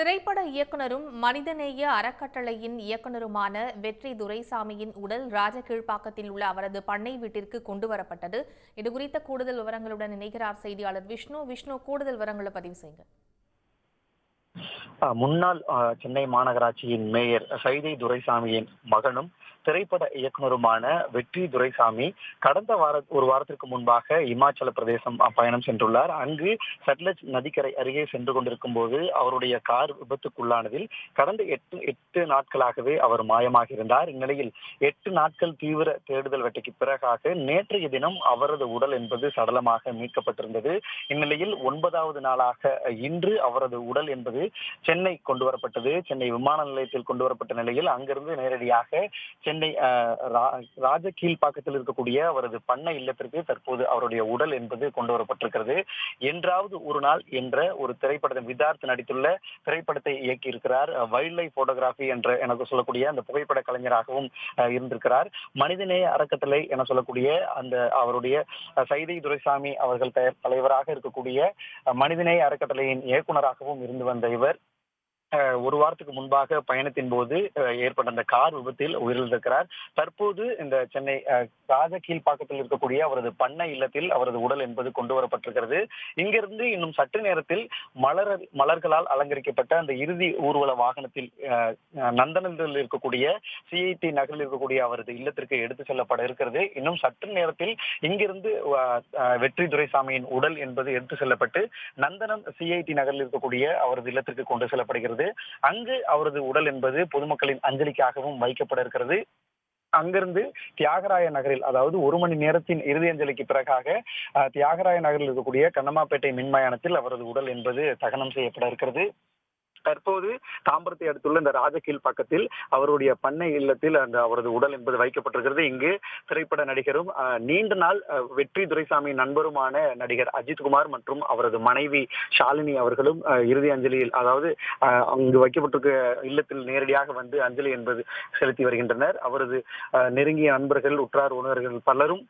திரைப்பட இயக்குனரும் மனிதநேய அறக்கட்டளையின் இயக்குனருமான வெற்றி துரைசாமியின் உடல் ராஜகீழ்ப்பாக்கத்தில் உள்ள அவரது பண்ணை வீட்டிற்கு கொண்டுவரப்பட்டது. இதுகுறித்த கூடுதல் விவரங்களுடன் இணைகிறார் செய்தியாளர் விஷ்ணு. கூடுதல் விவரங்களை பதிவு செய்யுங்க. முன்னாள் சென்னை மாநகராட்சியின் மேயர் சைதை துரைசாமியின் மகனும் திரைப்பட இயக்குனருமான வெற்றி துரைசாமி கடந்த ஒரு வாரத்திற்கு முன்பாக இமாச்சல பிரதேசம் பயணம் சென்றுள்ளார். அங்கு சட்லஜ் நதிக்கரை அருகே சென்று கொண்டிருக்கும் போது அவருடைய கார் விபத்துக்குள்ளானதில் கடந்த எட்டு நாட்களாகவே அவர் மாயமாக இருந்தார். இந்நிலையில் 8 நாட்கள் தீவிர தேடுதல் வேட்டைக்கு பிறகாக நேற்றைய தினம் அவரது உடல் என்பது சடலமாக மீட்கப்பட்டிருந்தது. இந்நிலையில் 9வது நாளாக இன்று அவரது உடல் என்பது சென்னை கொண்டு வரப்பட்டது. சென்னை விமான நிலையத்தில் கொண்டு வரப்பட்ட நிலையில் அங்கிருந்து நேரடியாக சென்னை ராஜகீழ்ப்பாக்கத்தில் இருக்கக்கூடிய அவரது பண்ணை இல்லத்திற்கு தற்போது அவருடைய உடல் என்பது கொண்டு வரப்பட்டிருக்கிறது. என்றாவது ஒரு நாள் என்ற ஒரு திரைப்படத்தை விதார்த் நடித்துள்ள திரைப்படத்தை இயக்கி இருக்கிறார். வைல்ட் லைஃப் போட்டோகிராஃபி என்ற எனக்கு சொல்லக்கூடிய அந்த புகைப்பட கலைஞராகவும் இருந்திருக்கிறார். மனிதநேய அறக்கட்டளை என சொல்லக்கூடிய அந்த அவருடைய சைதை துரைசாமி அவர்கள் தலைவராக இருக்கக்கூடிய மனிதநேய அறக்கட்டளையின் இயக்குனராகவும் இருந்து வந்த இவர் ஒரு வாரத்துக்கு முன்பாக பயணத்தின் போது ஏற்பட்ட அந்த கார் விபத்தில் உயிரிழந்திருக்கிறார். தற்போது இந்த சென்னை ராஜகீழ்ப்பாக்கத்தில் இருக்கக்கூடிய அவரது பண்ணை இல்லத்தில் அவரது உடல் என்பது கொண்டு வரப்பட்டிருக்கிறது. இங்கிருந்து இன்னும் சற்று நேரத்தில் மலர்களால் அலங்கரிக்கப்பட்ட அந்த இறுதி ஊர்வல வாகனத்தில் நந்தனத்தில் இருக்கக்கூடிய சிஐடி நகரில் இருக்கக்கூடிய அவரது இல்லத்திற்கு எடுத்து செல்லப்பட இருக்கிறது. இன்னும் சற்று நேரத்தில் இங்கிருந்து வெற்றி துரைசாமியின் உடல் என்பது எடுத்து செல்லப்பட்டு நந்தனம் சிஐடி நகரில் இருக்கக்கூடிய அவரது இல்லத்திற்கு கொண்டு செல்லப்படுகிறது. அங்கு அவரது உடல் என்பது பொதுமக்களின் அஞ்சலிக்காகவும் வைக்கப்பட இருக்கிறது. அங்கிருந்து தியாகராய நகரில், அதாவது 1 மணி நேரத்தின் இறுதி அஞ்சலிக்கு பிறகாக தியாகராய நகரில் இருக்கக்கூடிய கண்ணம்மாப்பேட்டை மின்மயானத்தில் அவரது உடல் என்பது தகனம் செய்யப்பட இருக்கிறது. தற்போது தாம்பரத்தை அடுத்துள்ள இந்த ராஜகீழ்ப்பாக்கத்தில் அவருடைய பண்ணை இல்லத்தில் அந்த அவரது உடல் என்பது வைக்கப்பட்டிருக்கிறது. இங்கு திரைப்பட நடிகரும் நீண்ட நாள் வெற்றி துரைசாமி நண்பருமான நடிகர் அஜித்குமார் மற்றும் அவரது மனைவி ஷாலினி அவர்களும் இறுதி அஞ்சலியில், அதாவது அங்கு வைக்கப்பட்டிருக்க இல்லத்தில் நேரடியாக வந்து அஞ்சலி என்பது செலுத்தி வருகின்றனர். அவரது நெருங்கிய நண்பர்கள், உற்றார் உறவினர்கள் பலரும்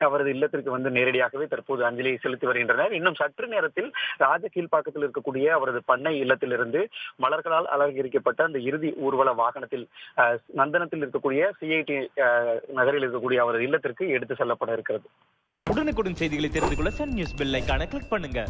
அவரது இல்லத்திற்கு வந்து நேரடியாகவே தற்போது அஞ்சலியை செலுத்தி வருகின்றனர். இன்னும் சற்று நேரத்தில் ராஜகீழ்ப்பாக்கத்தில் இருக்கக்கூடிய அவரது பண்ணை இல்லத்திலிருந்து மலர்களால் அலங்கரிக்கப்பட்ட அந்த இறுதி ஊர்வல வாகனத்தில் நந்தனத்தில் இருக்கக்கூடிய சிஐடி நகரில் இருக்கக்கூடிய அவரது இல்லத்திற்கு எடுத்து செல்லப்பட இருக்கிறது. உடனுக்குடன் செய்திகளை தெரிந்து கொள்ள சன் நியூஸ் பெல் ஐகானை கிளிக் பண்ணுங்க.